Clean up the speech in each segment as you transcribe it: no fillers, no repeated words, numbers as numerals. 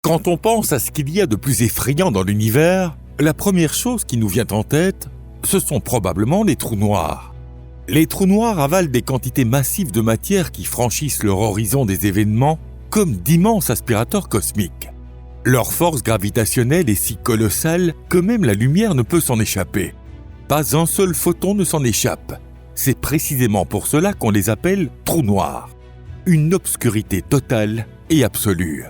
Quand on pense à ce qu'il y a de plus effrayant dans l'univers, la première chose qui nous vient en tête, ce sont probablement les trous noirs. Les trous noirs avalent des quantités massives de matière qui franchissent leur horizon des événements comme d'immenses aspirateurs cosmiques. Leur force gravitationnelle est si colossale que même la lumière ne peut s'en échapper. Pas un seul photon ne s'en échappe. C'est précisément pour cela qu'on les appelle trous noirs. Une obscurité totale et absolue.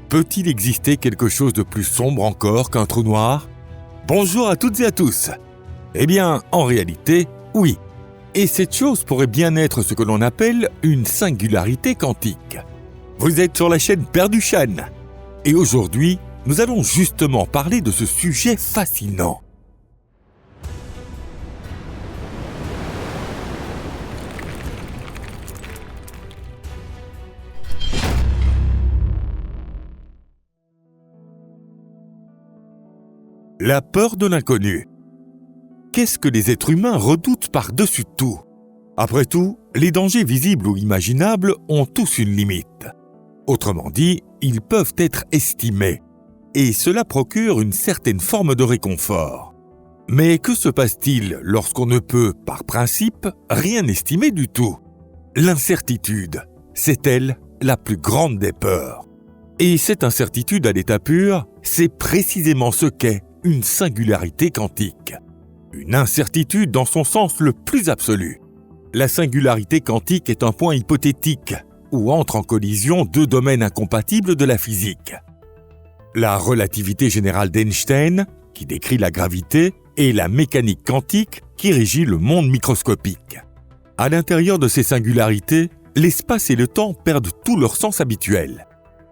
Peut-il exister quelque chose de plus sombre encore qu'un trou noir ? Bonjour à toutes et à tous. Eh bien, en réalité, oui. Et cette chose pourrait bien être ce que l'on appelle une singularité quantique. Vous êtes sur la chaîne Perduchan. Et aujourd'hui, nous allons justement parler de ce sujet fascinant. La peur de l'inconnu. Qu'est-ce que les êtres humains redoutent par-dessus tout ? Après tout, les dangers visibles ou imaginables ont tous une limite. Autrement dit, ils peuvent être estimés, et cela procure une certaine forme de réconfort. Mais que se passe-t-il lorsqu'on ne peut, par principe, rien estimer du tout ? L'incertitude, c'est elle la plus grande des peurs. Et cette incertitude à l'état pur, c'est précisément ce qu'est une singularité quantique. Une incertitude dans son sens le plus absolu. La singularité quantique est un point hypothétique où entrent en collision deux domaines incompatibles de la physique. La relativité générale d'Einstein, qui décrit la gravité, et la mécanique quantique, qui régit le monde microscopique. À l'intérieur de ces singularités, l'espace et le temps perdent tout leur sens habituel.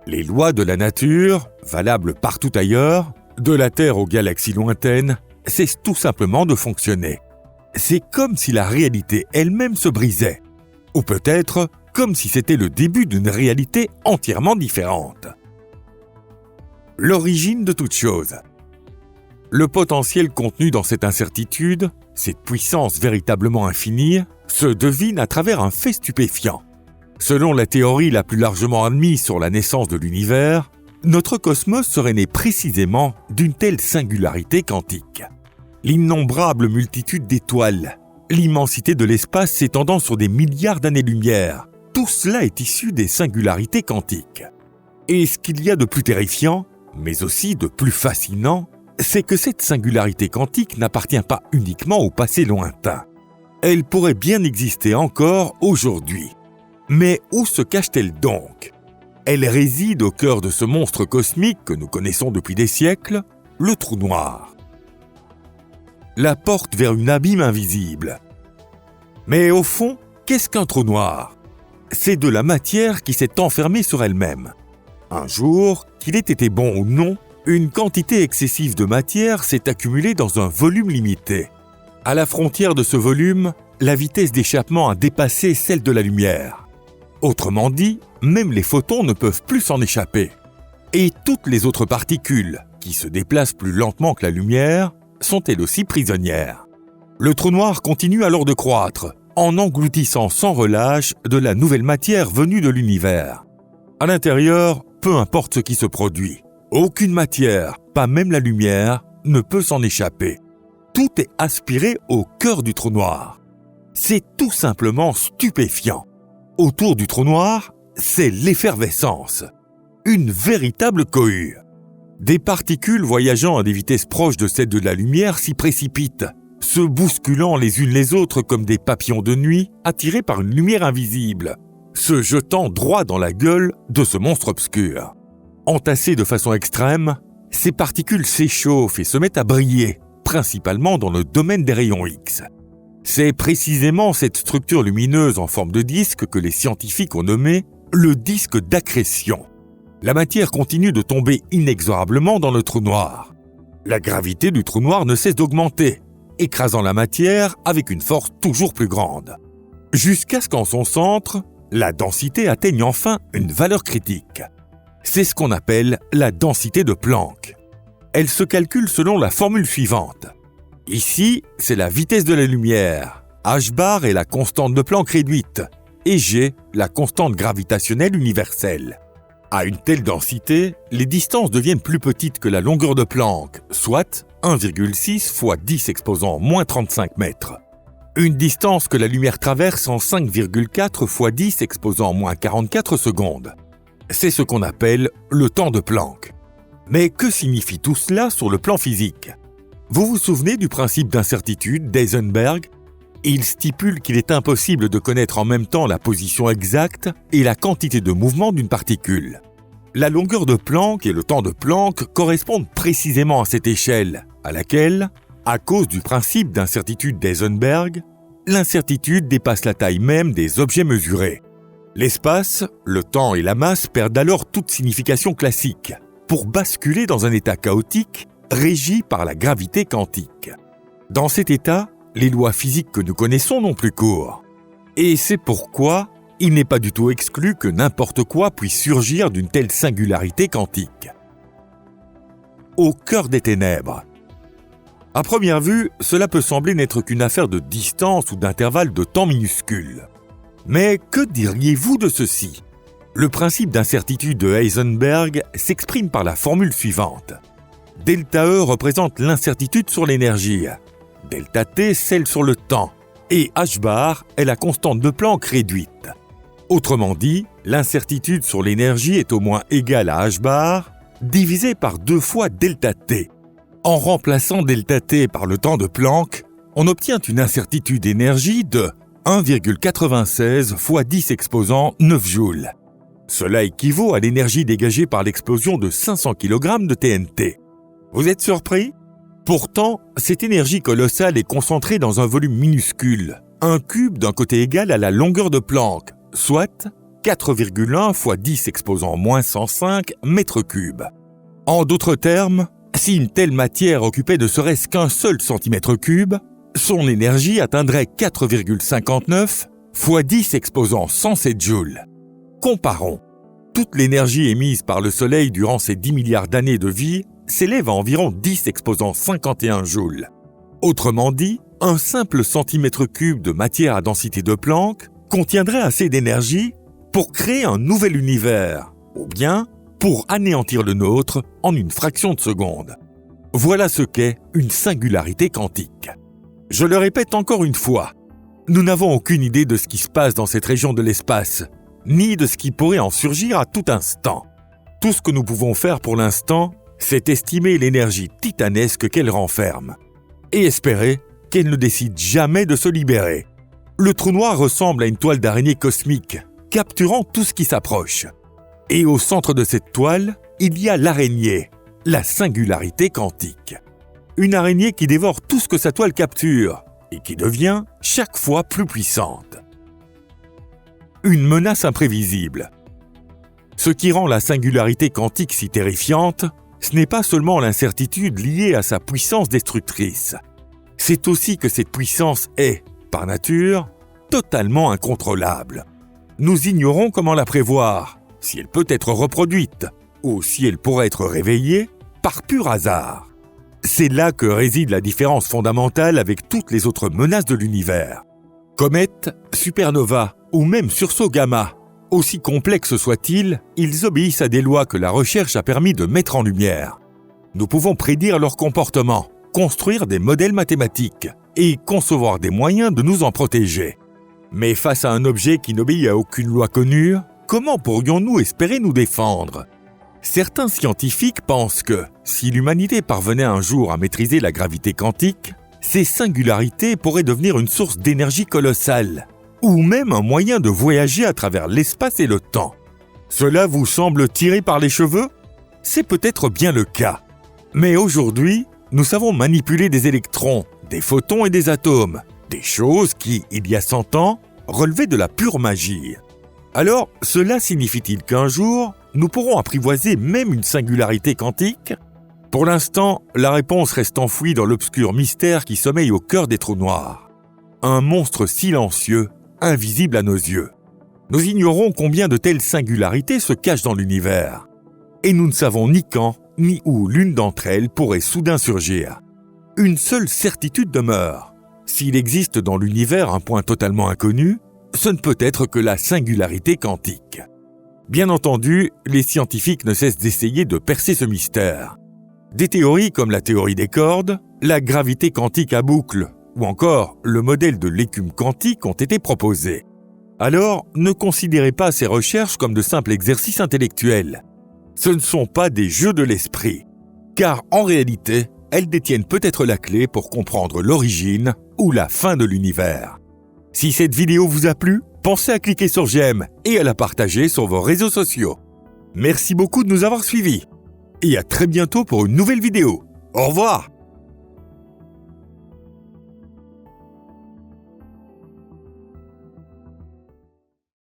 Les lois de la nature, valables partout ailleurs, de la Terre aux galaxies lointaines, cessent tout simplement de fonctionner. C'est comme si la réalité elle-même se brisait. Ou peut-être comme si c'était le début d'une réalité entièrement différente. L'origine de toute chose. Le potentiel contenu dans cette incertitude, cette puissance véritablement infinie, se devine à travers un fait stupéfiant. Selon la théorie la plus largement admise sur la naissance de l'univers, notre cosmos serait né précisément d'une telle singularité quantique. L'innombrable multitude d'étoiles, l'immensité de l'espace s'étendant sur des milliards d'années-lumière, tout cela est issu des singularités quantiques. Et ce qu'il y a de plus terrifiant, mais aussi de plus fascinant, c'est que cette singularité quantique n'appartient pas uniquement au passé lointain. Elle pourrait bien exister encore aujourd'hui. Mais où se cache-t-elle donc ? Elle réside au cœur de ce monstre cosmique que nous connaissons depuis des siècles, le trou noir. La porte vers une abîme invisible. Mais au fond, qu'est-ce qu'un trou noir ? C'est de la matière qui s'est enfermée sur elle-même. Un jour, qu'il ait été bon ou non, une quantité excessive de matière s'est accumulée dans un volume limité. À la frontière de ce volume, la vitesse d'échappement a dépassé celle de la lumière. Autrement dit, même les photons ne peuvent plus s'en échapper. Et toutes les autres particules, qui se déplacent plus lentement que la lumière, sont elles aussi prisonnières. Le trou noir continue alors de croître, en engloutissant sans relâche de la nouvelle matière venue de l'univers. À l'intérieur, peu importe ce qui se produit, aucune matière, pas même la lumière, ne peut s'en échapper. Tout est aspiré au cœur du trou noir. C'est tout simplement stupéfiant. Autour du trou noir, c'est l'effervescence. Une véritable cohue. Des particules voyageant à des vitesses proches de celles de la lumière s'y précipitent, se bousculant les unes les autres comme des papillons de nuit attirés par une lumière invisible, se jetant droit dans la gueule de ce monstre obscur. Entassées de façon extrême, ces particules s'échauffent et se mettent à briller, principalement dans le domaine des rayons X. C'est précisément cette structure lumineuse en forme de disque que les scientifiques ont nommé le disque d'accrétion. La matière continue de tomber inexorablement dans le trou noir. La gravité du trou noir ne cesse d'augmenter, écrasant la matière avec une force toujours plus grande. Jusqu'à ce qu'en son centre, la densité atteigne enfin une valeur critique. C'est ce qu'on appelle la densité de Planck. Elle se calcule selon la formule suivante. Ici, c'est la vitesse de la lumière, h bar est la constante de Planck réduite, et g, la constante gravitationnelle universelle. À une telle densité, les distances deviennent plus petites que la longueur de Planck, soit 1,6 fois 10 exposant moins 35 mètres. Une distance que la lumière traverse en 5,4 fois 10 exposant moins 44 secondes. C'est ce qu'on appelle le temps de Planck. Mais que signifie tout cela sur le plan physique ? Vous vous souvenez du principe d'incertitude d'Heisenberg ? Il stipule qu'il est impossible de connaître en même temps la position exacte et la quantité de mouvement d'une particule. La longueur de Planck et le temps de Planck correspondent précisément à cette échelle, à laquelle, à cause du principe d'incertitude d'Heisenberg, l'incertitude dépasse la taille même des objets mesurés. L'espace, le temps et la masse perdent alors toute signification classique, pour basculer dans un état chaotique régi par la gravité quantique. Dans cet état, les lois physiques que nous connaissons n'ont plus cours. Et c'est pourquoi il n'est pas du tout exclu que n'importe quoi puisse surgir d'une telle singularité quantique. Au cœur des ténèbres. À première vue, cela peut sembler n'être qu'une affaire de distance ou d'intervalle de temps minuscule. Mais que diriez-vous de ceci ? Le principe d'incertitude de Heisenberg s'exprime par la formule suivante. Delta E représente l'incertitude sur l'énergie, delta T celle sur le temps, et H bar est la constante de Planck réduite. Autrement dit, l'incertitude sur l'énergie est au moins égale à H bar divisé par 2 fois delta T. En remplaçant delta T par le temps de Planck, on obtient une incertitude d'énergie de 1,96 fois 10 exposant 9 joules. Cela équivaut à l'énergie dégagée par l'explosion de 500 kg de TNT. Vous êtes surpris ? Pourtant, cette énergie colossale est concentrée dans un volume minuscule, un cube d'un côté égal à la longueur de Planck, soit 4,1 fois 10 exposant moins 105 mètres cubes. En d'autres termes, si une telle matière occupait ne serait-ce qu'un seul centimètre cube, son énergie atteindrait 4,59 fois 10 exposant 107 joules. Comparons. Toute l'énergie émise par le Soleil durant ses 10 milliards d'années de vie s'élève à environ 10 exposant 51 joules. Autrement dit, un simple centimètre cube de matière à densité de Planck contiendrait assez d'énergie pour créer un nouvel univers, ou bien pour anéantir le nôtre en une fraction de seconde. Voilà ce qu'est une singularité quantique. Je le répète encore une fois, nous n'avons aucune idée de ce qui se passe dans cette région de l'espace, ni de ce qui pourrait en surgir à tout instant. Tout ce que nous pouvons faire pour l'instant, c'est estimer l'énergie titanesque qu'elle renferme, et espérer qu'elle ne décide jamais de se libérer. Le trou noir ressemble à une toile d'araignée cosmique, capturant tout ce qui s'approche. Et au centre de cette toile, il y a l'araignée, la singularité quantique. Une araignée qui dévore tout ce que sa toile capture et qui devient chaque fois plus puissante. Une menace imprévisible. Ce qui rend la singularité quantique si terrifiante, ce n'est pas seulement l'incertitude liée à sa puissance destructrice. C'est aussi que cette puissance est, par nature, totalement incontrôlable. Nous ignorons comment la prévoir, si elle peut être reproduite, ou si elle pourrait être réveillée par pur hasard. C'est là que réside la différence fondamentale avec toutes les autres menaces de l'univers. Comètes, supernovas ou même sursauts gamma, aussi complexes soient-ils, ils obéissent à des lois que la recherche a permis de mettre en lumière. Nous pouvons prédire leur comportement, construire des modèles mathématiques et concevoir des moyens de nous en protéger. Mais face à un objet qui n'obéit à aucune loi connue, comment pourrions-nous espérer nous défendre ? Certains scientifiques pensent que, si l'humanité parvenait un jour à maîtriser la gravité quantique, ces singularités pourraient devenir une source d'énergie colossale, ou même un moyen de voyager à travers l'espace et le temps. Cela vous semble tiré par les cheveux ? C'est peut-être bien le cas. Mais aujourd'hui, nous savons manipuler des électrons, des photons et des atomes, des choses qui, il y a 100 ans, relevaient de la pure magie. Alors, cela signifie-t-il qu'un jour, nous pourrons apprivoiser même une singularité quantique ? Pour l'instant, la réponse reste enfouie dans l'obscur mystère qui sommeille au cœur des trous noirs. Un monstre silencieux, invisible à nos yeux. Nous ignorons combien de telles singularités se cachent dans l'univers. Et nous ne savons ni quand, ni où l'une d'entre elles pourrait soudain surgir. Une seule certitude demeure. S'il existe dans l'univers un point totalement inconnu, ce ne peut être que la singularité quantique. Bien entendu, les scientifiques ne cessent d'essayer de percer ce mystère. Des théories comme la théorie des cordes, la gravité quantique à boucle ou encore le modèle de l'écume quantique ont été proposés. Alors, ne considérez pas ces recherches comme de simples exercices intellectuels. Ce ne sont pas des jeux de l'esprit, car en réalité, elles détiennent peut-être la clé pour comprendre l'origine ou la fin de l'univers. Si cette vidéo vous a plu, pensez à cliquer sur j'aime et à la partager sur vos réseaux sociaux. Merci beaucoup de nous avoir suivis et à très bientôt pour une nouvelle vidéo. Au revoir!